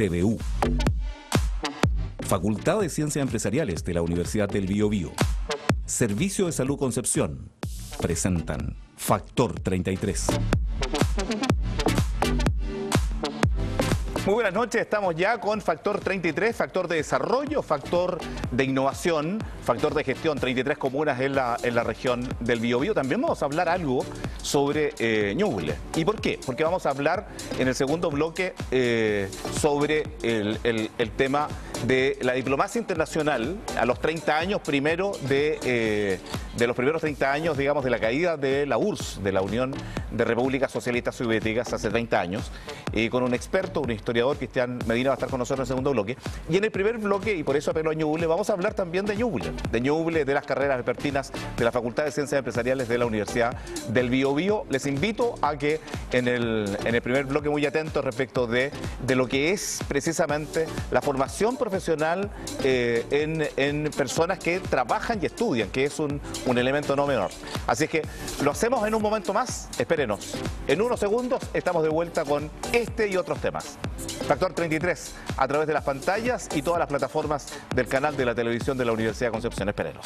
TVU. Facultad de Ciencias Empresariales de la Universidad del Biobío. Servicio de Salud Concepción. Presentan Factor 33. Muy buenas noches, estamos ya con Factor 33, factor de desarrollo, factor de innovación, factor de gestión, 33 comunas en la región del Biobío. También vamos a hablar algo sobre Ñuble. ¿Y por qué? Porque vamos a hablar en el segundo bloque sobre el tema de la diplomacia internacional a los 30 años primero de los primeros 30 años, digamos, de la caída de la URSS, de la Unión de Repúblicas Socialistas Soviéticas, hace 30 años, con un experto, un historiador, Cristian Medina, va a estar con nosotros en el segundo bloque. Y en el primer bloque, y por eso apelo a Ñuble, vamos a hablar también de Ñuble, de las carreras vespertinas de la Facultad de Ciencias Empresariales de la Universidad del Biobío. Les invito a que en el primer bloque muy atentos respecto de lo que es precisamente la formación profesional en personas que trabajan y estudian, que es un elemento no menor. Así es que lo hacemos en un momento más, espérenos. En unos segundos estamos de vuelta con este y otros temas. Factor 33, a través de las pantallas y todas las plataformas del canal de la televisión de la Universidad de Concepción. Espérenos.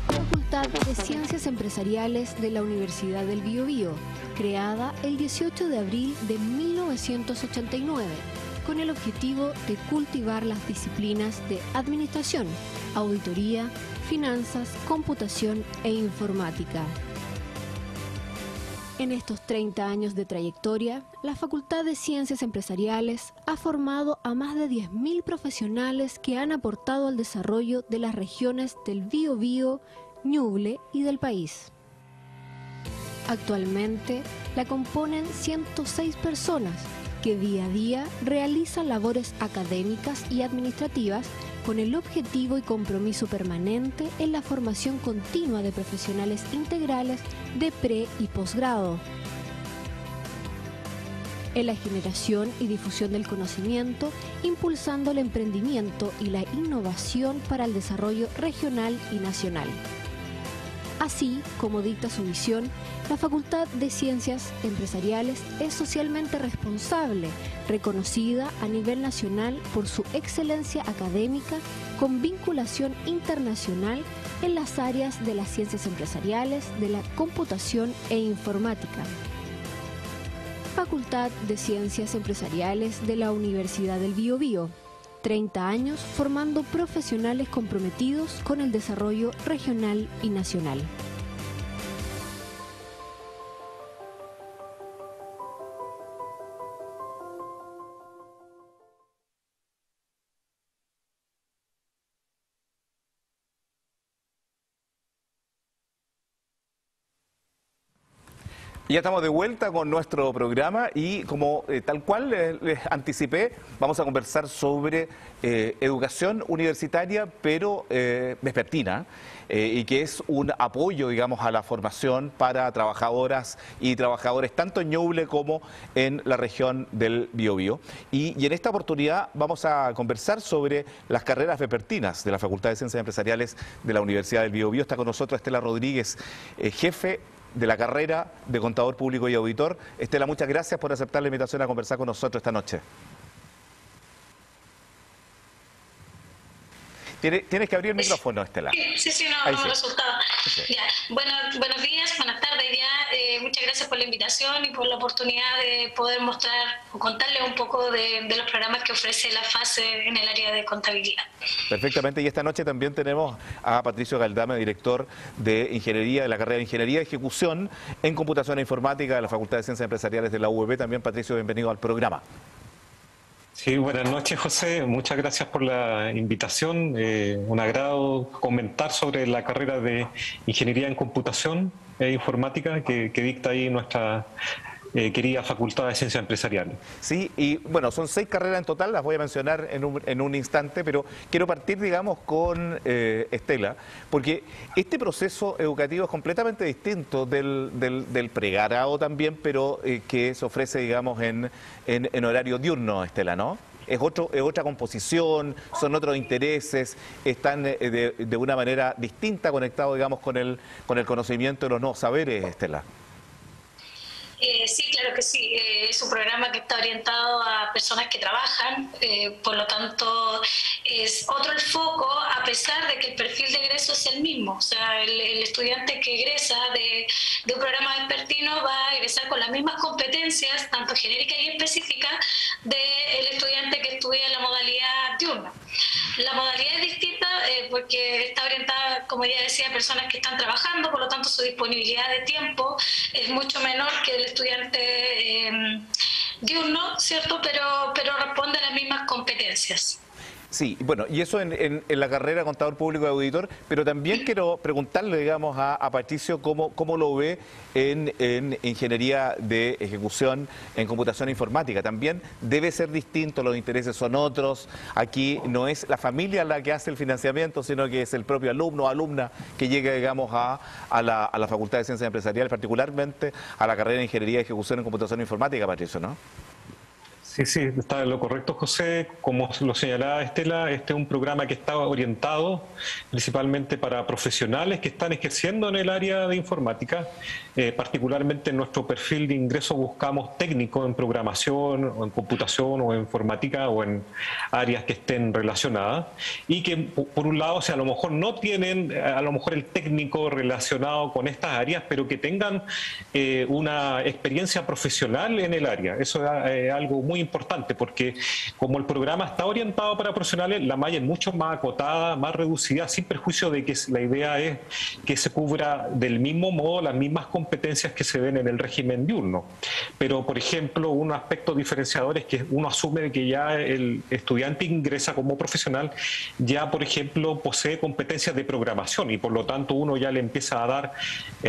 Facultad de Ciencias Empresariales de la Universidad del Biobío, creada el 18 de abril de 1989, con el objetivo de cultivar las disciplinas de administración, auditoría, finanzas, computación e informática. En estos 30 años de trayectoria, la Facultad de Ciencias Empresariales ha formado a más de 10.000 profesionales que han aportado al desarrollo de las regiones del Biobío, Ñuble y del país. Actualmente la componen 106 personas que día a día realizan labores académicas y administrativas con el objetivo y compromiso permanente en la formación continua de profesionales integrales de pre y posgrado, en la generación y difusión del conocimiento, impulsando el emprendimiento y la innovación para el desarrollo regional y nacional. Así como dicta su visión, la Facultad de Ciencias Empresariales es socialmente responsable, reconocida a nivel nacional por su excelencia académica con vinculación internacional en las áreas de las ciencias empresariales, de la computación e informática. Facultad de Ciencias Empresariales de la Universidad del Biobío. 30 años formando profesionales comprometidos con el desarrollo regional y nacional. Ya estamos de vuelta con nuestro programa y como tal cual les anticipé, vamos a conversar sobre educación universitaria, pero vespertina, y que es un apoyo, digamos, a la formación para trabajadoras y trabajadores tanto en Ñuble como en la región del Biobío. Y en esta oportunidad vamos a conversar sobre las carreras vespertinas de la Facultad de Ciencias Empresariales de la Universidad del Biobío. Está con nosotros Estela Rodríguez, jefe de la carrera de Contador Público y Auditor. Estela, muchas gracias por aceptar la invitación a conversar con nosotros esta noche. Tienes que abrir el micrófono, Estela. Sí, no me resultaba. Okay. Ya. Buenos días, buenas tardes. Muchas gracias por la invitación y por la oportunidad de poder mostrar o contarles un poco de los programas que ofrece la FACE en el área de contabilidad. Perfectamente, y esta noche también tenemos a Patricio Galdame, director de Ingeniería, de la carrera de Ingeniería y Ejecución en Computación e Informática de la Facultad de Ciencias Empresariales de la UEB. También, Patricio, bienvenido al programa. Sí, buenas noches, José. Muchas gracias por la invitación. Un agrado comentar sobre la carrera de Ingeniería en Computación e Informática que dicta ahí nuestra querida Facultad de Ciencias Empresariales. Sí, y bueno, son 6 carreras en total, las voy a mencionar en un instante, pero quiero partir, digamos, con Estela, porque este proceso educativo es completamente distinto del pregrado también, pero que se ofrece, digamos, en horario diurno, Estela, ¿no? es otra composición, son otros intereses, están de una manera distinta conectados, digamos, con el conocimiento de los nuevos saberes, Estela. Sí, claro que sí. Es un programa que está orientado a personas que trabajan, por lo tanto es otro el foco, a pesar de que el perfil de egreso es el mismo. O sea, el estudiante que egresa de un programa vespertino va a egresar con las mismas competencias, tanto genéricas y específicas, del estudiante que estudia en la modalidad diurna. La modalidad es distinta porque está orientada, como ya decía, a personas que están trabajando, por lo tanto su disponibilidad de tiempo es mucho menor que el estudiante diurno, ¿cierto? Pero responde a las mismas competencias. Sí, bueno, y eso en la carrera de contador público y auditor, pero también quiero preguntarle, digamos, a Patricio cómo lo ve en ingeniería de ejecución en computación informática. También debe ser distinto, los intereses son otros. Aquí no es la familia la que hace el financiamiento, sino que es el propio alumno o alumna que llega, digamos, a la Facultad de Ciencias Empresariales, particularmente a la carrera de ingeniería de ejecución en computación informática, Patricio, ¿no? Sí, sí, está en lo correcto, José. Como lo señalaba Estela, este es un programa que está orientado principalmente para profesionales que están ejerciendo en el área de informática. Particularmente en nuestro perfil de ingreso buscamos técnicos en programación, o en computación, o en informática, o en áreas que estén relacionadas. Y que, por un lado, o sea, a lo mejor no tienen, a lo mejor el técnico relacionado con estas áreas, pero que tengan una experiencia profesional en el área. Eso es algo muy importante, porque como el programa está orientado para profesionales, la malla es mucho más acotada, más reducida, sin perjuicio de que la idea es que se cubra del mismo modo las mismas competencias que se ven en el régimen diurno. Pero, por ejemplo, un aspecto diferenciador es que uno asume que ya el estudiante ingresa como profesional, ya, por ejemplo, posee competencias de programación y por lo tanto uno ya le empieza a dar,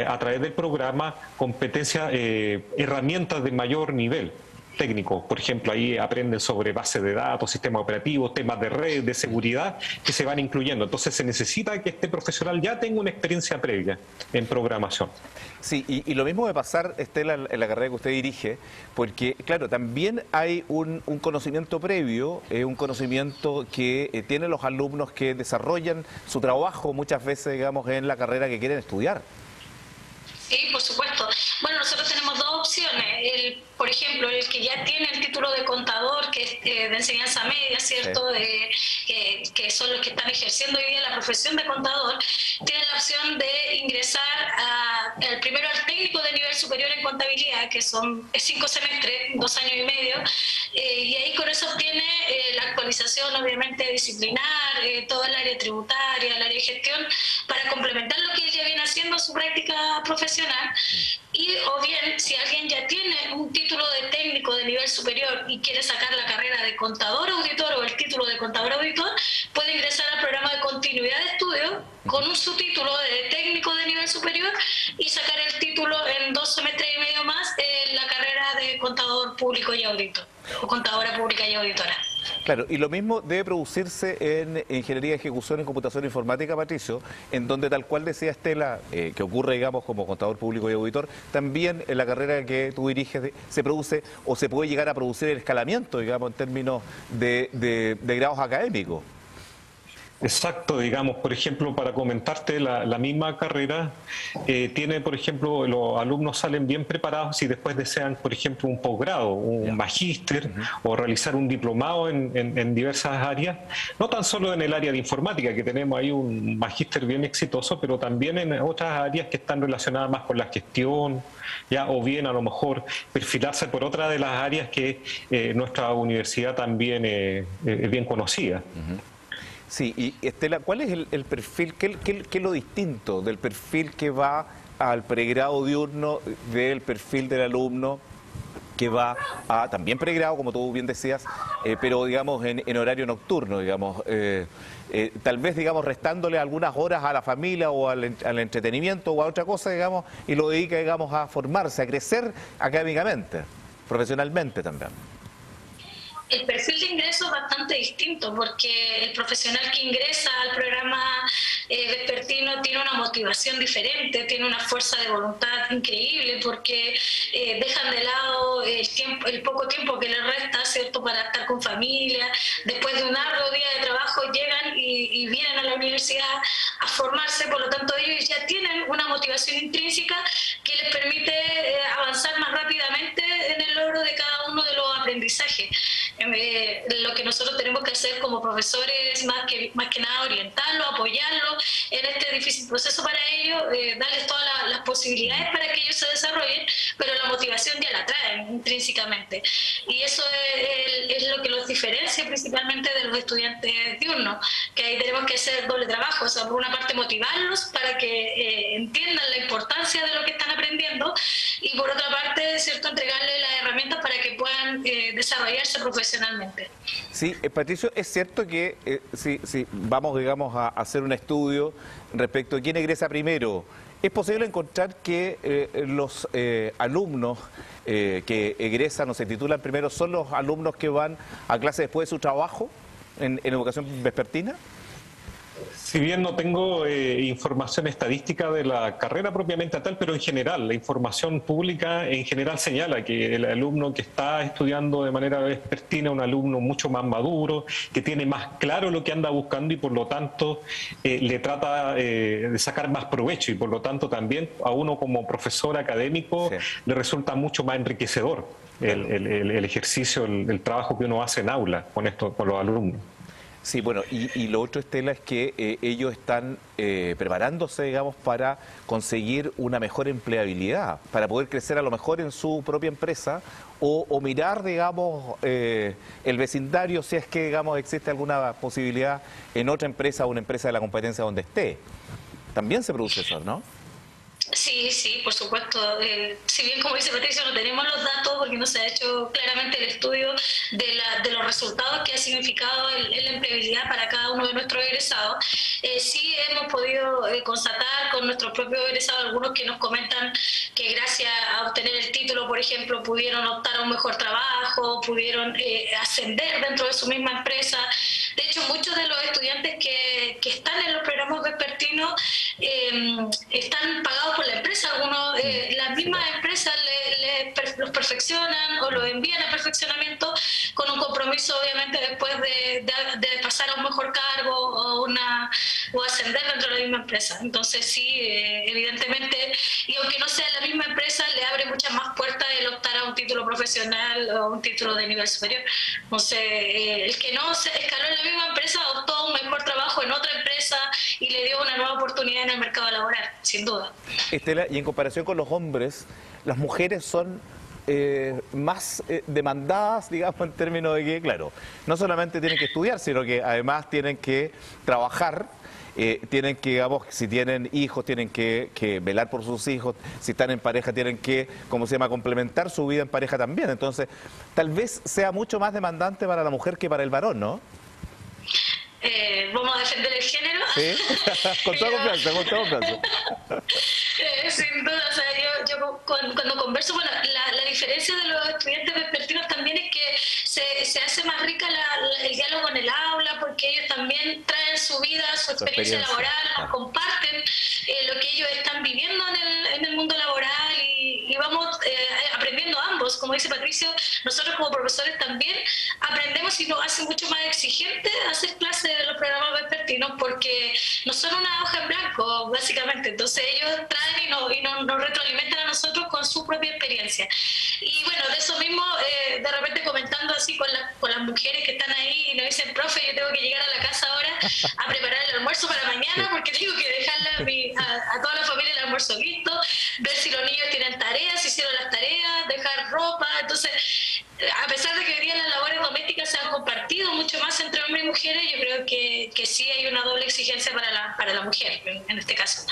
a través del programa, competencias, herramientas de mayor nivel técnico. Por ejemplo, ahí aprenden sobre bases de datos, sistemas operativos, temas de red, de seguridad, que se van incluyendo. Entonces se necesita que este profesional ya tenga una experiencia previa en programación. Sí, y lo mismo de pasar, Estela, en la carrera que usted dirige, porque, claro, también hay un conocimiento previo, un conocimiento que tienen los alumnos que desarrollan su trabajo muchas veces, digamos, en la carrera que quieren estudiar. Sí, por supuesto. Bueno, nosotros tenemos dos opciones. Por ejemplo, el que ya tiene el título de contador, que es de enseñanza media, ¿cierto? Sí. Que son los que están ejerciendo hoy día la profesión de contador, tiene la opción de ingresar primero al técnico de nivel superior en contabilidad, que son 5 semestres, 2 años y medio, y ahí con eso obtiene la actualización, obviamente, disciplinar, todo el área tributaria, el área de gestión, para complementar lo que él ya viene haciendo su práctica profesional. Y o bien, si alguien ya tiene un título de técnico de nivel superior y quiere sacar la carrera de contador auditor o el título de contador auditor, puede ingresar al programa de continuidad de estudio con un subtítulo de técnico de nivel superior y sacar el título en 2 semestres y medio más en la carrera de contador público y auditor, o contadora pública y auditora. Claro, y lo mismo debe producirse en ingeniería de ejecución en computación informática, Patricio, en donde, tal cual decía Estela, que ocurre, digamos, como contador público y auditor, también en la carrera que tú diriges se produce o se puede llegar a producir el escalamiento, digamos, en términos de grados académicos. Exacto, digamos, por ejemplo, para comentarte, la misma carrera tiene, por ejemplo, los alumnos salen bien preparados si después desean, por ejemplo, un posgrado, un magíster o realizar un diplomado en diversas áreas, no tan solo en el área de informática, que tenemos ahí un magíster bien exitoso, pero también en otras áreas que están relacionadas más con la gestión, ya, o bien a lo mejor perfilarse por otra de las áreas que nuestra universidad también es bien conocida. Sí, y Estela, ¿cuál es el perfil, qué es lo distinto del perfil que va al pregrado diurno del perfil del alumno que va a también pregrado, como tú bien decías, pero digamos en horario nocturno, digamos, tal vez, digamos, restándole algunas horas a la familia o al entretenimiento o a otra cosa, digamos, y lo dedica, digamos, a formarse, a crecer académicamente, profesionalmente también? el perfil de ingreso es bastante distinto, porque el profesional que ingresa al programa vespertino tiene una motivación diferente, tiene una fuerza de voluntad increíble, porque dejan de lado el poco tiempo que les resta, ¿cierto?, para estar con familia. Después de un largo día de trabajo llegan y vienen a la universidad a formarse, por lo tanto ellos ya tienen una motivación intrínseca que les permite avanzar más rápidamente en el logro de cada uno de los aprendizajes. Lo que nosotros tenemos que hacer como profesores, más que nada orientarlos, apoyarlos en este difícil proceso para ellos, darles todas las posibilidades para que ellos se desarrollen, pero la motivación ya la traen intrínsecamente. Y eso es lo que los diferencia principalmente de los estudiantes diurnos, que ahí tenemos que hacer doble trabajo, o sea, por una parte motivarlos para que entiendan la importancia de lo que están aprendiendo, y por otra parte, ¿cierto?, entregarles las herramientas para que puedan desarrollarse profesionalmente. Sí, Patricio, es cierto que si vamos, digamos, a hacer un estudio respecto a quién egresa primero, ¿es posible encontrar que los alumnos que egresan o se titulan primero son los alumnos que van a clase después de su trabajo en educación vespertina? Si bien no tengo información estadística de la carrera propiamente tal, pero en general, la información pública en general señala que el alumno que está estudiando de manera vespertina es un alumno mucho más maduro, que tiene más claro lo que anda buscando y por lo tanto le trata de sacar más provecho, y por lo tanto también a uno como profesor académico le resulta mucho más enriquecedor el ejercicio, el trabajo que uno hace en aula con los alumnos. Sí, bueno, y lo otro, Estela, es que ellos están preparándose, digamos, para conseguir una mejor empleabilidad, para poder crecer a lo mejor en su propia empresa o mirar, digamos, el vecindario, si es que, digamos, existe alguna posibilidad en otra empresa o una empresa de la competencia donde esté. También se produce eso, ¿no? Sí, por supuesto. Si bien, como dice Patricio, no tenemos los datos porque no se ha hecho claramente el estudio de los resultados que ha significado la empleabilidad para cada uno de nuestros egresados, sí hemos podido constatar con nuestros propios egresados, algunos que nos comentan que gracias a obtener el título, por ejemplo, pudieron optar a un mejor trabajo, pudieron ascender dentro de su misma empresa. De hecho, muchos de los estudiantes que están en los programas vespertinos están pagados por la empresa. Algunos, las mismas empresas los perfeccionan o los envían a perfeccionamiento con un compromiso, obviamente, después de pasar a un mejor cargo o ascender dentro de la misma empresa. Entonces, sí, evidentemente, y aunque no sea la misma empresa, le abre muchas más puertas el optar a un título profesional o un título de nivel superior. Entonces, el que no se escaló en la misma empresa optó a un mejor trabajo en otra empresa y le dio una nueva oportunidad en el mercado laboral, sin duda. Estela, y en comparación con los hombres, las mujeres son más demandadas, digamos, en términos de que, claro, no solamente tienen que estudiar, sino que además tienen que trabajar, tienen que, digamos, si tienen hijos, tienen que velar por sus hijos, si están en pareja, tienen que, ¿cómo se llama?, complementar su vida en pareja también. Entonces, tal vez sea mucho más demandante para la mujer que para el varón, ¿no? ¿Vamos a defender el género? Sí, con toda confianza, con toda confianza. Sin duda, o sea, yo cuando converso, bueno, la diferencia de los estudiantes vespertinos también es que se hace más rica el diálogo en el aula, porque ellos también traen su vida, su experiencia laboral, nos comparten lo que ellos están viviendo en el mundo laboral y vamos aprendiendo ambos. Como dice Patricio, nosotros como profesores también aprendemos y nos hace mucho más exigente hacer clases de los programas vespertinos porque no son una hoja en blanco, básicamente. Entonces ellos traen y nos retroalimentan a nosotros con su propia experiencia. Y bueno, de eso mismo, de repente comentando así con las mujeres que están ahí y nos dicen, profe, yo tengo que llegar a la casa ahora a preparar el almuerzo para mañana porque tengo que dejarle a toda la familia el almuerzo listo, ver si los niños tienen tareas, si hicieron las tareas, dejar ropa. Entonces, a pesar de que hoy día las labores domésticas se han compartido mucho más entre hombres y mujeres, yo creo que sí hay una doble exigencia para la mujer en este caso.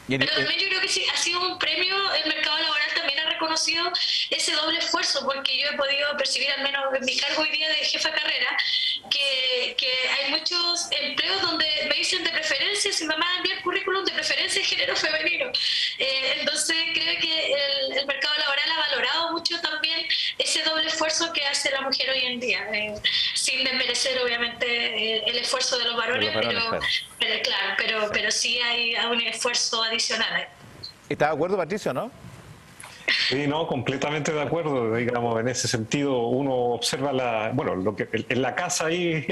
Pero también yo creo que sí, ha sido un premio, el mercado laboral también ha reconocido ese doble esfuerzo, porque yo he podido percibir, al menos en mi cargo hoy día de jefa de carrera, que hay muchos empleos donde me dicen de preferencia, si me van a enviar currículum, de preferencia en género femenino. Entonces creo que el mercado laboral ha valorado mucho también ese ese doble esfuerzo que hace la mujer hoy en día, sin desmerecer obviamente el esfuerzo de los varones, pero sí hay un esfuerzo adicional. ¿Está de acuerdo, Patricio, no? Sí, no, completamente de acuerdo. Digamos, en ese sentido, uno observa lo que en la casa ahí,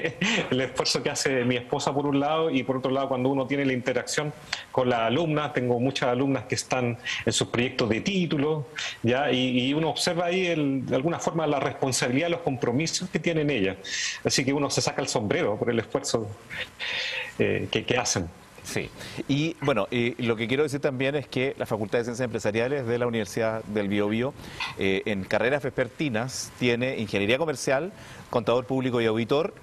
el esfuerzo que hace mi esposa por un lado, y por otro lado, cuando uno tiene la interacción con las alumnas, tengo muchas alumnas que están en sus proyectos de título, ¿ya? Y uno observa ahí de alguna forma la responsabilidad, los compromisos que tienen ellas. Así que uno se saca el sombrero por el esfuerzo que hacen. Sí, y bueno, lo que quiero decir también es que la Facultad de Ciencias Empresariales de la Universidad del Biobío, en carreras vespertinas, tiene Ingeniería Comercial, Contador Público y Auditor,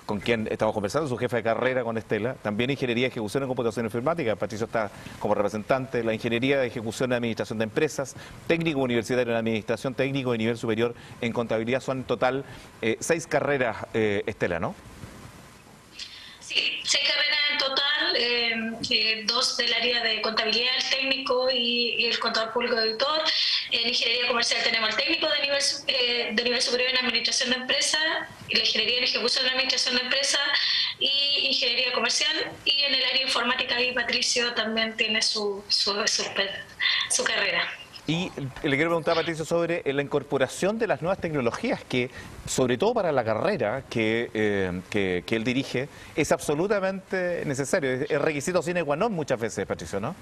con quien estamos conversando, su jefa de carrera con Estela, también Ingeniería de Ejecución en Computación Informática, Patricio está como representante, la Ingeniería de Ejecución en Administración de Empresas, Técnico Universitario en Administración, Técnico de Nivel Superior en Contabilidad, son en total 6 carreras, Estela, ¿no? Sí, 6 carreras en total, 2 del área de contabilidad, el técnico y el contador público de auditor. En ingeniería comercial tenemos el técnico de nivel superior en administración de empresas, la ingeniería en ejecución de administración de empresas y ingeniería comercial. Y en el área informática ahí Patricio también tiene su carrera. Y le quiero preguntar a Patricio sobre la incorporación de las nuevas tecnologías que, sobre todo para la carrera que él dirige, es absolutamente necesario. Es requisito sine qua non muchas veces, Patricio, ¿no?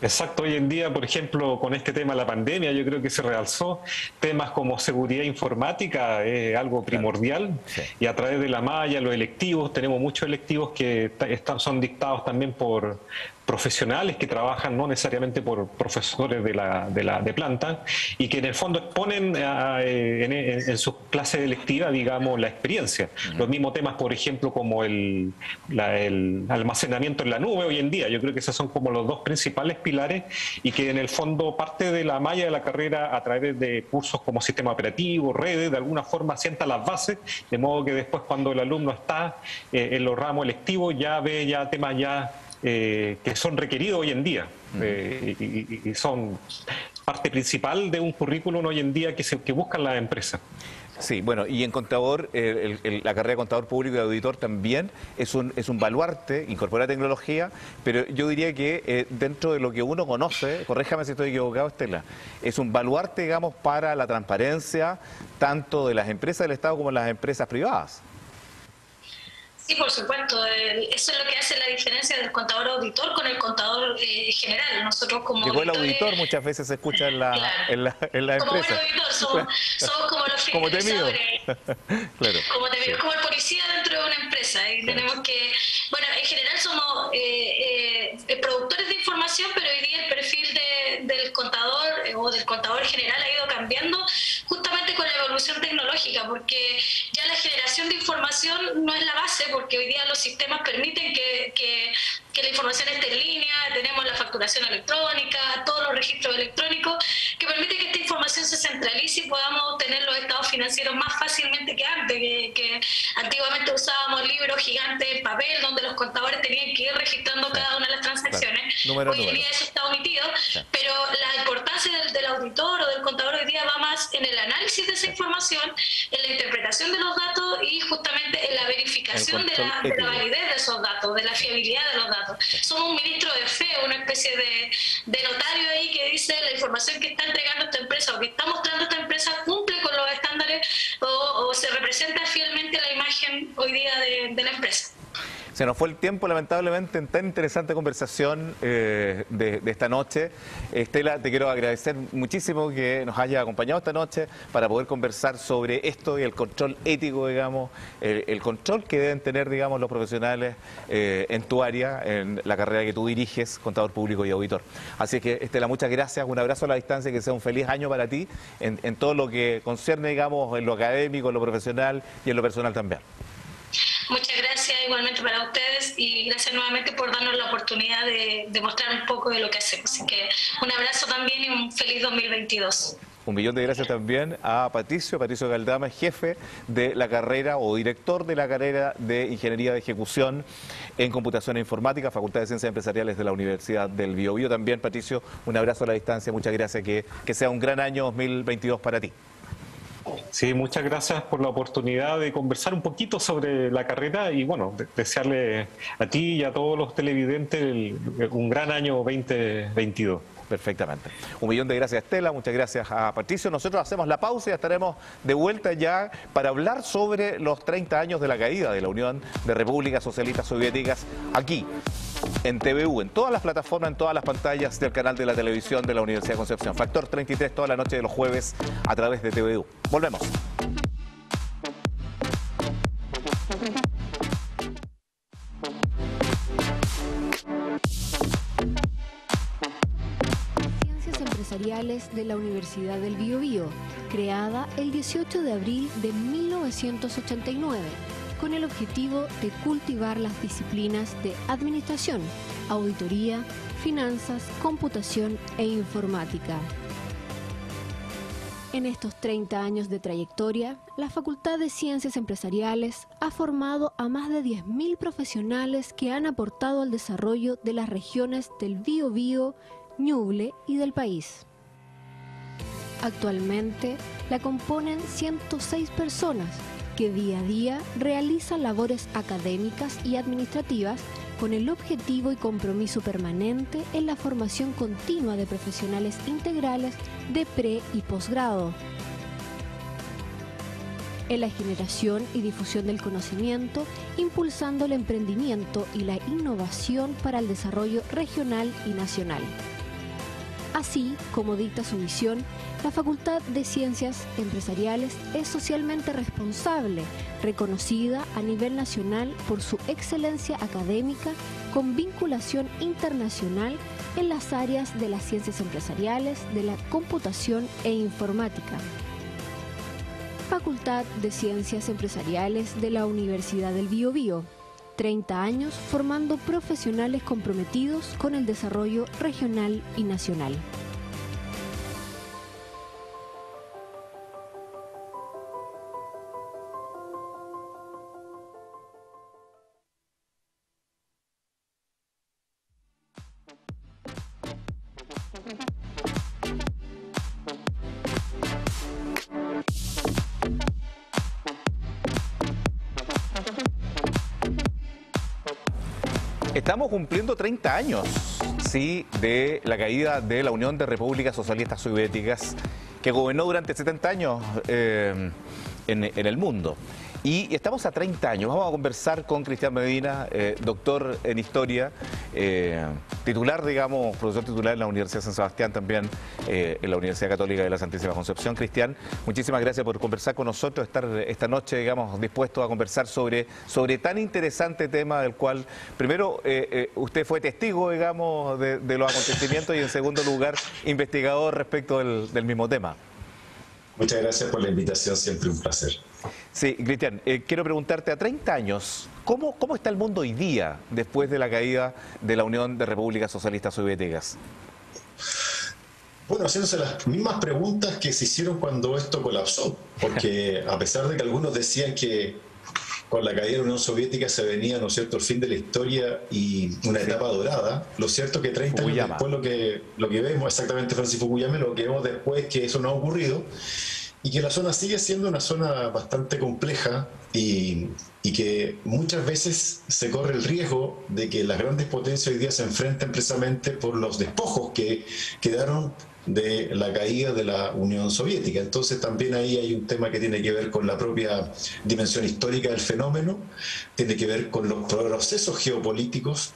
Exacto, hoy en día, por ejemplo, con este tema de la pandemia, yo creo que se realzó temas como seguridad informática, es algo primordial, sí. Y a través de la malla, los electivos, tenemos muchos electivos que son dictados también por profesionales que trabajan no necesariamente por profesores de planta y que en el fondo exponen en sus clases electivas, digamos, la experiencia. Los mismos temas, por ejemplo, como el almacenamiento en la nube hoy en día. Yo creo que esos son como los 2 principales pilares y que en el fondo parte de la malla de la carrera a través de cursos como sistema operativo, redes, de alguna forma sienta las bases, de modo que después cuando el alumno está en los ramos electivos ya ve ya temas ya que son requeridos hoy en día y son parte principal de un currículum hoy en día que buscan las empresas. Sí, bueno, y en contador, la carrera de contador público y auditor también es un baluarte, incorpora tecnología, pero yo diría que dentro de lo que uno conoce, corréjame si estoy equivocado, Estela, es un baluarte, digamos, para la transparencia tanto de las empresas del Estado como de las empresas privadas. Sí, por supuesto. Eso es lo que hace la diferencia del contador auditor con el contador general. Nosotros como llegó el auditor, muchas veces se escucha en la empresa. Como buen auditor, somos como los fiscalizadores. Claro. Como el policía dentro de una empresa. Y tenemos que, bueno, en general somos productores de información, pero hoy día el perfil del contador o del contador general ha ido cambiando justamente con la evolución tecnológica, porque ya la generación de información no es la base, porque hoy día los sistemas permiten que la información esté en línea, tenemos la facturación electrónica, todos los registros electrónicos, que permite que esta información se centralice y podamos obtener los estados financieros más fácilmente que antes, que antiguamente usábamos libros gigantes en papel donde los contadores tenían que ir registrando cada una de las transacciones. Hoy en día eso está omitido, pero la importancia del auditor o del contador hoy día va más en el análisis de esa información, en la interpretación de los datos y justamente en la verificación de la validez de esos datos, de la fiabilidad de los datos. Somos un ministro de fe, una especie de notario ahí que dice la información que está entregando esta empresa o que está mostrando esta empresa cumple con los estándares o se representa fielmente la imagen hoy día de la empresa. Se nos fue el tiempo, lamentablemente, en tan interesante conversación de esta noche. Estela, te quiero agradecer muchísimo que nos haya acompañado esta noche para poder conversar sobre esto y el control ético, digamos, el control que deben tener, digamos, los profesionales en tu área, en la carrera que tú diriges, contador público y auditor. Así que, Estela, muchas gracias, un abrazo a la distancia, que sea un feliz año para ti en todo lo que concierne, digamos, en lo académico, en lo profesional y en lo personal también. Muchas gracias igualmente para ustedes y gracias nuevamente por darnos la oportunidad de mostrar un poco de lo que hacemos. Así que un abrazo también y un feliz 2022. Un millón de gracias también a Patricio Galdama, jefe de la carrera o director de la carrera de Ingeniería de Ejecución en Computación e Informática, Facultad de Ciencias Empresariales de la Universidad del Biobío. También, Patricio, un abrazo a la distancia, muchas gracias, que sea un gran año 2022 para ti. Sí, muchas gracias por la oportunidad de conversar un poquito sobre la carrera y bueno, desearle a ti y a todos los televidentes un gran año 2022. Perfectamente. 1.000.000 de gracias, Estela. Muchas gracias a Patricio. Nosotros hacemos la pausa y estaremos de vuelta ya para hablar sobre los 30 años de la caída de la Unión de Repúblicas Socialistas Soviéticas aquí en TVU, en todas las plataformas, en todas las pantallas del canal de la televisión de la Universidad de Concepción. Factor 33 toda la noche de los jueves a través de TVU. Volvemos. De la Universidad del Biobío, creada el 18 de abril de 1989, con el objetivo de cultivar las disciplinas de administración, auditoría, finanzas, computación e informática. En estos 30 años de trayectoria, la Facultad de Ciencias Empresariales ha formado a más de 10.000 profesionales que han aportado al desarrollo de las regiones del Biobío, Ñuble y del país. Actualmente la componen 106 personas que día a día realizan labores académicas y administrativas con el objetivo y compromiso permanente en la formación continua de profesionales integrales de pre- y posgrado, en la generación y difusión del conocimiento, impulsando el emprendimiento y la innovación para el desarrollo regional y nacional. Así como dicta su misión, la Facultad de Ciencias Empresariales es socialmente responsable, reconocida a nivel nacional por su excelencia académica con vinculación internacional en las áreas de las ciencias empresariales, de la computación e informática. Facultad de Ciencias Empresariales de la Universidad del Biobío. 30 años formando profesionales comprometidos con el desarrollo regional y nacional. Estamos cumpliendo 30 años, sí, de la caída de la Unión de Repúblicas Socialistas Soviéticas, que gobernó durante 70 años en el mundo. Y estamos a 30 años. Vamos a conversar con Cristian Medina, doctor en Historia, titular, digamos, profesor titular en la Universidad de San Sebastián, también en la Universidad Católica de la Santísima Concepción. Cristian, muchísimas gracias por conversar con nosotros, estar esta noche, digamos, dispuesto a conversar sobre tan interesante tema del cual, primero, usted fue testigo, digamos, de los acontecimientos y, en segundo lugar, investigador respecto del mismo tema. Muchas gracias por la invitación, siempre un placer. Sí, Cristian, quiero preguntarte, a 30 años, ¿cómo está el mundo hoy día después de la caída de la Unión de Repúblicas Socialistas Soviéticas? Bueno, haciéndose las mismas preguntas que se hicieron cuando esto colapsó, porque a pesar de que algunos decían que con la caída de la Unión Soviética se venía, ¿no es cierto?, el fin de la historia y una etapa dorada, lo cierto es que 30 años después lo que vemos, exactamente, Francis Fukuyama, lo que vemos después es que eso no ha ocurrido y que la zona sigue siendo una zona bastante compleja y que muchas veces se corre el riesgo de que las grandes potencias hoy día se enfrenten precisamente por los despojos que quedaron de la caída de la Unión Soviética. Entonces también ahí hay un tema que tiene que ver con la propia dimensión histórica del fenómeno, tiene que ver con los procesos geopolíticos,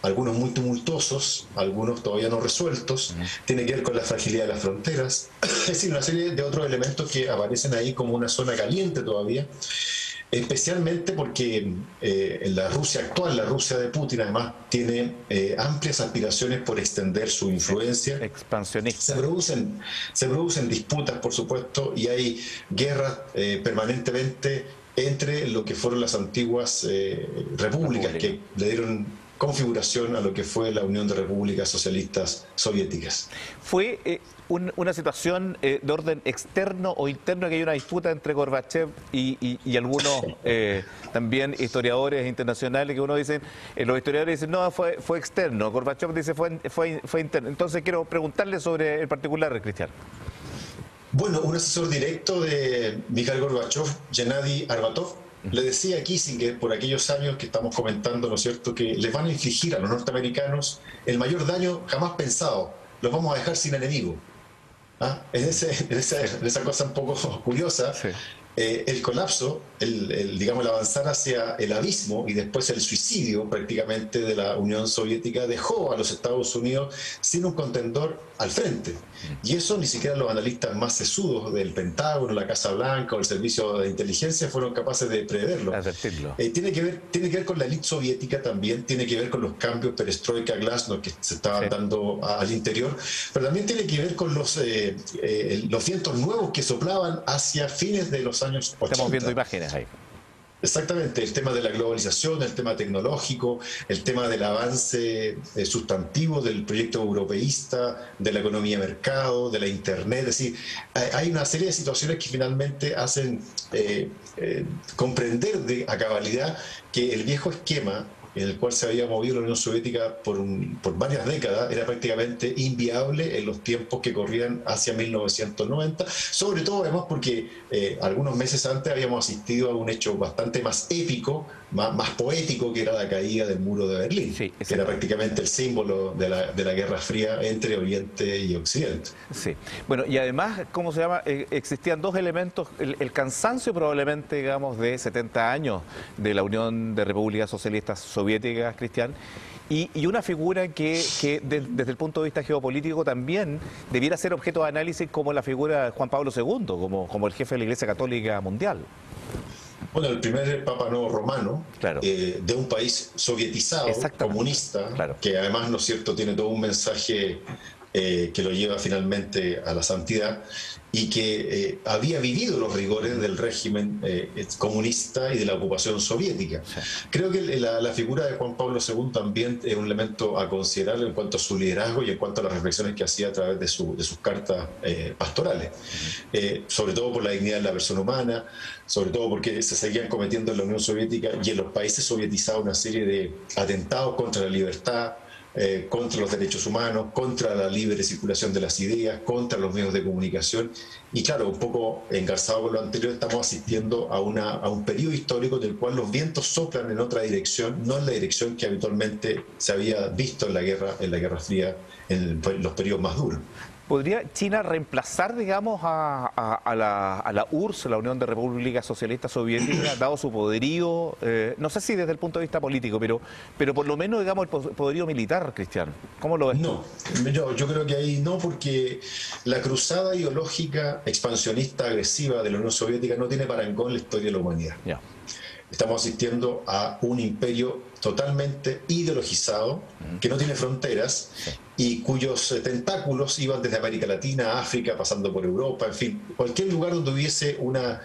algunos muy tumultuosos, algunos todavía no resueltos, tiene que ver con la fragilidad de las fronteras, es decir, una serie de otros elementos que aparecen ahí como una zona caliente todavía, especialmente porque en la Rusia actual, la Rusia de Putin, además tiene amplias aspiraciones por extender su influencia. Expansionista. Se producen disputas, por supuesto, y hay guerras permanentemente entre lo que fueron las antiguas repúblicas que le dieron configuración a lo que fue la Unión de Repúblicas Socialistas Soviéticas. ¿Fue una situación de orden externo o interno, que hay una disputa entre Gorbachev y algunos también historiadores internacionales que uno dice, los historiadores dicen no, fue externo, Gorbachev dice fue interno? Entonces quiero preguntarle sobre el particular, Cristian. Bueno, un asesor directo de Mikhail Gorbachev, Gennady Arbatov, le decía a Kissinger, por aquellos años que estamos comentando, ¿no es cierto?, que les van a infligir a los norteamericanos el mayor daño jamás pensado. Los vamos a dejar sin enemigo. ¿Ah? En esa cosa un poco curiosa, sí. El colapso, digamos, el avanzar hacia el abismo y después el suicidio prácticamente de la Unión Soviética dejó a los Estados Unidos sin un contendor al frente. Y eso ni siquiera los analistas más sesudos del Pentágono, la Casa Blanca o el Servicio de Inteligencia fueron capaces de preverlo. Tiene que ver con la élite soviética también, tiene que ver con los cambios perestroika, glasnost que se estaban dando al interior, pero también tiene que ver con los vientos nuevos que soplaban hacia fines de los años 80. Estamos viendo imágenes ahí. Exactamente, el tema de la globalización, el tema tecnológico, el tema del avance sustantivo del proyecto europeísta, de la economía de mercado, de la Internet. Es decir, hay una serie de situaciones que finalmente hacen comprender a cabalidad que el viejo esquema en el cual se había movido la Unión Soviética por varias décadas, era prácticamente inviable en los tiempos que corrían hacia 1990, sobre todo además porque algunos meses antes habíamos asistido a un hecho bastante más épico, más poético, que era la caída del muro de Berlín, que era prácticamente el símbolo de la Guerra Fría entre Oriente y Occidente. Sí, bueno, y además, ¿cómo se llama? Existían dos elementos, el cansancio probablemente, digamos, de 70 años de la Unión de Repúblicas Socialistas Soviéticas, Cristian, y una figura que desde el punto de vista geopolítico también debiera ser objeto de análisis, como la figura de Juan Pablo II, como el jefe de la Iglesia Católica Mundial. Bueno, el primer Papa Nuevo Romano, claro, de un país sovietizado, comunista, claro, que además, ¿no es cierto?, tiene todo un mensaje que lo lleva finalmente a la santidad, y que había vivido los rigores del régimen comunista y de la ocupación soviética. Sí. Creo que la figura de Juan Pablo II también es un elemento a considerar en cuanto a su liderazgo y en cuanto a las reflexiones que hacía a través de sus cartas pastorales. Sobre todo por la dignidad de la persona humana, sobre todo porque se seguían cometiendo en la Unión Soviética y en los países sovietizados una serie de atentados contra la libertad, contra los derechos humanos, contra la libre circulación de las ideas, contra los medios de comunicación. Y claro, un poco engarzado con lo anterior, estamos asistiendo a un periodo histórico del cual los vientos soplan en otra dirección, no en la dirección que habitualmente se había visto en la Guerra Fría, en los periodos más duros. ¿Podría China reemplazar, digamos, a la URSS, la Unión de Repúblicas Socialistas Soviéticas, dado su poderío? No sé si desde el punto de vista político, pero por lo menos, digamos, el poderío militar, Cristian. ¿Cómo lo ves? No, yo creo que ahí no, porque la cruzada ideológica expansionista agresiva de la Unión Soviética no tiene parangón en la historia de la humanidad. Yeah. Estamos asistiendo a un imperio totalmente ideologizado, que no tiene fronteras y cuyos tentáculos iban desde América Latina, África, pasando por Europa, en fin, cualquier lugar donde hubiese una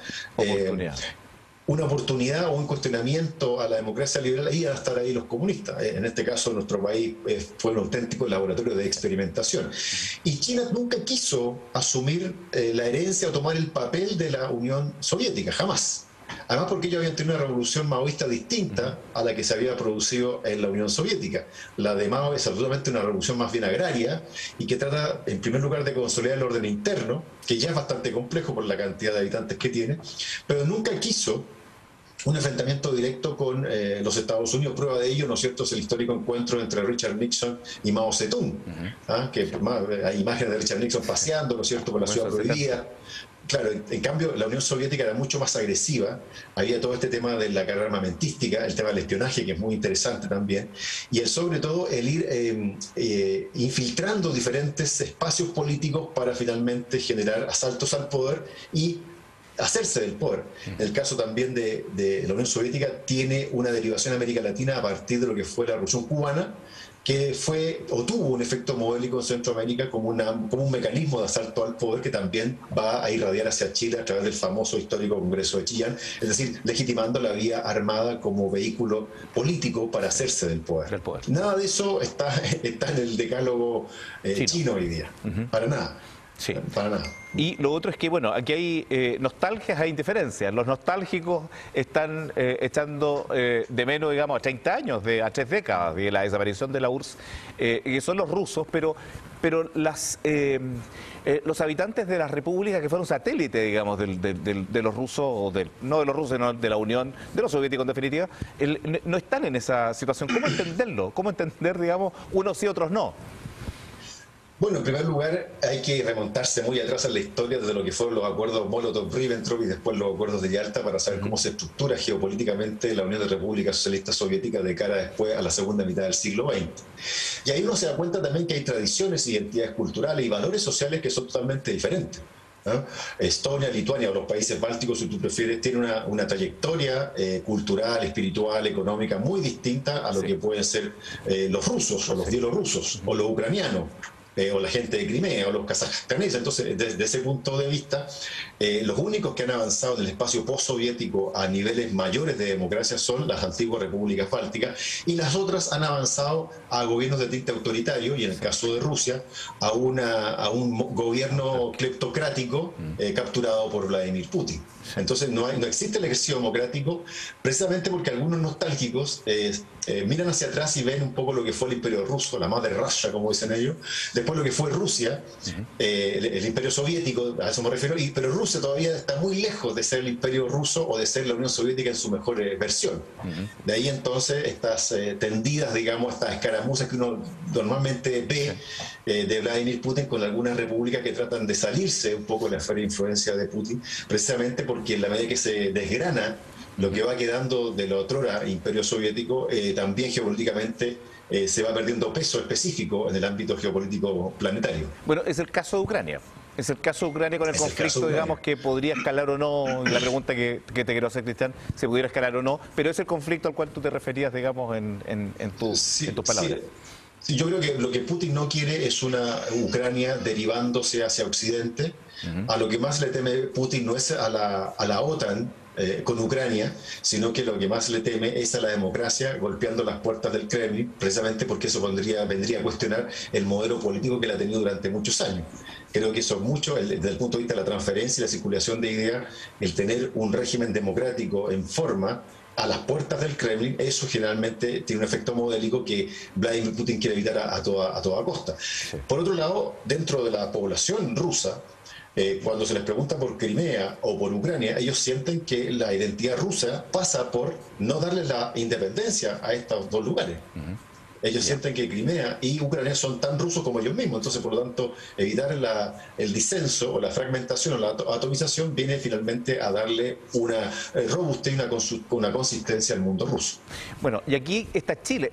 oportunidad o un cuestionamiento a la democracia liberal, iban a estar ahí los comunistas. En este caso, nuestro país fue un auténtico laboratorio de experimentación. Y China nunca quiso asumir la herencia o tomar el papel de la Unión Soviética, jamás. Además, porque ellos habían tenido una revolución maoísta distinta a la que se había producido en la Unión Soviética. La de Mao es absolutamente una revolución más bien agraria y que trata, en primer lugar, de consolidar el orden interno, que ya es bastante complejo por la cantidad de habitantes que tiene, pero nunca quiso un enfrentamiento directo con los Estados Unidos. Prueba de ello, ¿no es cierto?, es el histórico encuentro entre Richard Nixon y Mao Zedong, que hay imágenes de Richard Nixon paseando, ¿no es cierto?, por la ciudad prohibida. Claro, en cambio la Unión Soviética era mucho más agresiva, había todo este tema de la carrera armamentística, el tema del espionaje, que es muy interesante también, y sobre todo el ir infiltrando diferentes espacios políticos para finalmente generar asaltos al poder y hacerse del poder. En el caso también de la Unión Soviética, tiene una derivación en América Latina a partir de lo que fue la Revolución Cubana, que fue o tuvo un efecto modélico en Centroamérica como un mecanismo de asalto al poder que también va a irradiar hacia Chile a través del famoso histórico Congreso de Chillán, es decir, legitimando la vía armada como vehículo político para hacerse del poder. Nada de eso está en el decálogo chino hoy día, para nada. Sí. Para nada. Y lo otro es que, bueno, aquí hay nostalgias, hay indiferencias. Los nostálgicos están echando de menos, digamos, a 30 años, a 3 décadas de la desaparición de la URSS, que son los rusos, pero los habitantes de las repúblicas que fueron satélites, digamos, de los rusos, no de los rusos, sino de la Unión, de los soviéticos en definitiva, no están en esa situación. ¿Cómo entenderlo? ¿Cómo entender, digamos, unos sí, otros no? Bueno, en primer lugar, hay que remontarse muy atrás en la historia de lo que fueron los acuerdos Molotov-Ribbentrop y después los acuerdos de Yalta para saber cómo se estructura geopolíticamente la Unión de Repúblicas Socialistas Soviéticas de cara después a la segunda mitad del siglo XX. Y ahí uno se da cuenta también que hay tradiciones, identidades culturales y valores sociales que son totalmente diferentes, ¿no? Estonia, Lituania o los países bálticos, si tú prefieres, tienen una trayectoria cultural, espiritual, económica muy distinta a lo que pueden ser los rusos o los bielorrusos o los ucranianos. O la gente de Crimea o los kazajstaneses. Entonces, desde ese punto de vista, los únicos que han avanzado en el espacio postsoviético a niveles mayores de democracia son las antiguas repúblicas bálticas, y las otras han avanzado a gobiernos de tinte autoritario, y en el caso de Rusia, a un gobierno cleptocrático capturado por Vladimir Putin. Entonces no existe el ejercicio democrático, precisamente porque algunos nostálgicos miran hacia atrás y ven un poco lo que fue el Imperio Ruso, la Mother Russia, como dicen ellos, después lo que fue Rusia, el Imperio Soviético, a eso me refiero, pero Rusia todavía está muy lejos de ser el Imperio Ruso o de ser la Unión Soviética en su mejor versión. De ahí entonces estas tendidas, digamos, estas escaramuzas que uno normalmente ve de Vladimir Putin con algunas repúblicas que tratan de salirse un poco de la esfera de influencia de Putin, precisamente porque en la medida que se desgrana lo que va quedando del otrora Imperio Soviético, también geopolíticamente se va perdiendo peso específico en el ámbito geopolítico planetario. Bueno, es el caso de Ucrania. Es el caso de Ucrania con el conflicto, digamos, que podría escalar o no. La pregunta que te quiero hacer, Cristian, si pudiera escalar o no, pero es el conflicto al cual tú te referías, digamos, en tus palabras. Sí, yo creo que lo que Putin no quiere es una Ucrania derivándose hacia Occidente. A lo que más le teme Putin no es a la OTAN con Ucrania, sino que lo que más le teme es a la democracia golpeando las puertas del Kremlin, precisamente porque eso vendría a cuestionar el modelo político que él ha tenido durante muchos años. Creo que eso es mucho, desde el punto de vista de la transferencia y la circulación de ideas, el tener un régimen democrático en forma a las puertas del Kremlin, eso generalmente tiene un efecto modélico que Vladimir Putin quiere evitar a toda costa. Sí. Por otro lado, dentro de la población rusa, cuando se les pregunta por Crimea o por Ucrania, ellos sienten que la identidad rusa pasa por no darle la independencia a estos dos lugares. Ellos sienten que Crimea y Ucrania son tan rusos como ellos mismos, entonces por lo tanto evitar el disenso o la fragmentación o la atomización viene finalmente a darle una robustez y una consistencia al mundo ruso. Bueno, y aquí entra Chile,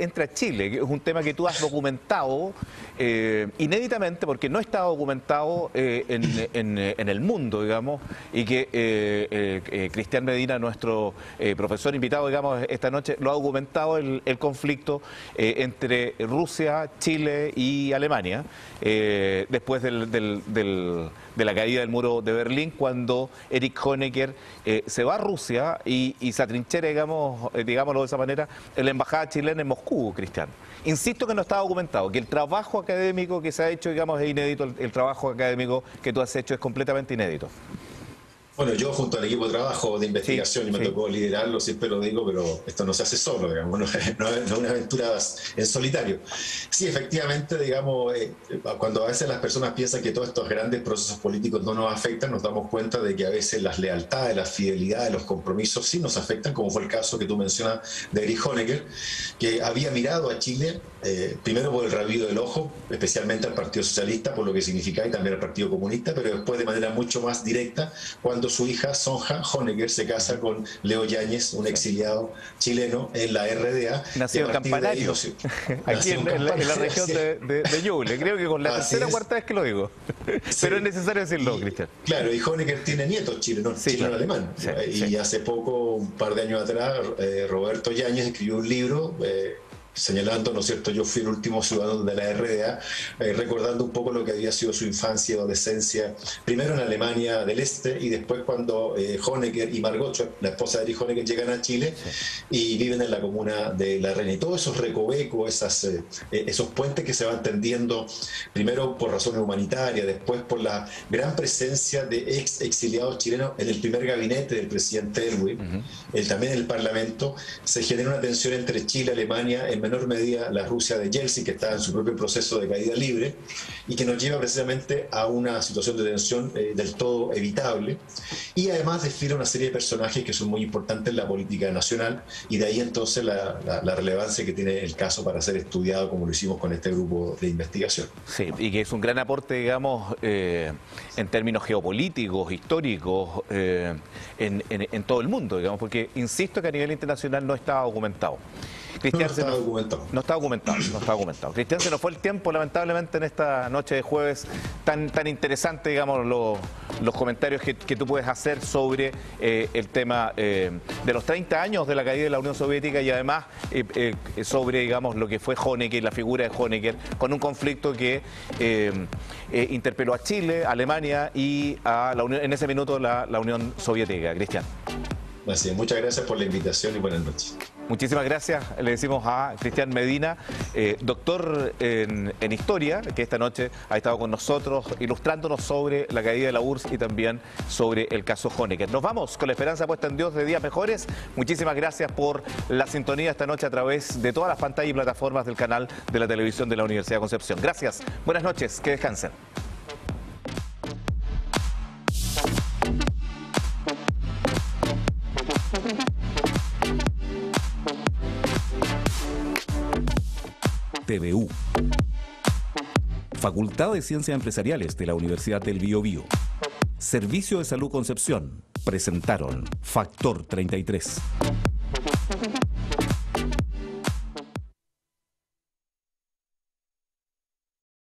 que es un tema que tú has documentado inéditamente, porque no está documentado en el mundo, digamos, y que Cristian Medina, nuestro profesor invitado, digamos, esta noche, lo ha documentado el conflicto entre Rusia, Chile y Alemania, después de la caída del muro de Berlín, cuando Erich Honecker se va a Rusia y se atrinchera, digámoslo de esa manera, en la embajada chilena en Moscú, Cristian. Insisto que no está documentado, que el trabajo académico que se ha hecho, digamos, es inédito, el trabajo académico que tú has hecho es completamente inédito. Bueno, yo junto al equipo de trabajo de investigación, y me tocó liderarlo, siempre lo digo, pero esto no se hace solo, digamos, no es una aventura en solitario. Sí, efectivamente, digamos, cuando a veces las personas piensan que todos estos grandes procesos políticos no nos afectan, nos damos cuenta de que a veces las lealtades, las fidelidades, los compromisos sí nos afectan, como fue el caso que tú mencionas de Erich Honecker, que había mirado a Chile primero por el rabillo del ojo, especialmente al Partido Socialista, por lo que significaba, y también al Partido Comunista, pero después de manera mucho más directa, cuando su hija Sonja Honecker se casa con Leo Yáñez, un exiliado chileno en la RDA. Nacido en Campanario, aquí en la región de Ñuble. Creo que con la tercera o cuarta vez que lo digo. Pero es necesario decirlo, Cristian. Claro, y Honecker tiene nietos chilenos, chileno-alemán. Y hace poco, un par de años atrás, Roberto Yáñez escribió un libro señalando, ¿no es cierto? Yo fui el último ciudadano de la RDA, recordando un poco lo que había sido su infancia y adolescencia, primero en Alemania del Este y después cuando Honecker y Margot, la esposa de Erich Honecker, llegan a Chile y viven en la comuna de La Reina. Y todos esos recovecos, esos puentes que se van tendiendo, primero por razones humanitarias, después por la gran presencia de exiliados chilenos en el primer gabinete del presidente Erwin, también en el Parlamento, se genera una tensión entre Chile, Alemania, en menor medida la Rusia de Yeltsin, que está en su propio proceso de caída libre, y que nos lleva precisamente a una situación de tensión del todo evitable, y además desfila una serie de personajes que son muy importantes en la política nacional, y de ahí entonces la relevancia que tiene el caso para ser estudiado, como lo hicimos con este grupo de investigación. Sí, y que es un gran aporte, digamos, en términos geopolíticos, históricos, en todo el mundo, digamos, porque insisto que a nivel internacional no está documentado. Cristian, no está documentado. Cristian, se nos fue el tiempo, lamentablemente, en esta noche de jueves tan interesante, digamos, los comentarios que tú puedes hacer sobre el tema de los 30 años de la caída de la Unión Soviética y además sobre, digamos, lo que fue Honecker, la figura de Honecker, con un conflicto que interpeló a Chile, a Alemania y a en ese minuto la Unión Soviética. Cristian. Así es, muchas gracias por la invitación y buenas noches. Muchísimas gracias, le decimos a Cristian Medina, doctor en Historia, que esta noche ha estado con nosotros ilustrándonos sobre la caída de la URSS y también sobre el caso Honecker. Nos vamos con la esperanza puesta en Dios de días mejores. Muchísimas gracias por la sintonía esta noche a través de todas las pantallas y plataformas del canal de la televisión de la Universidad de Concepción. Gracias, buenas noches, que descansen. TVU. Facultad de Ciencias Empresariales de la Universidad del Biobío. Servicio de Salud Concepción. Presentaron Factor 33.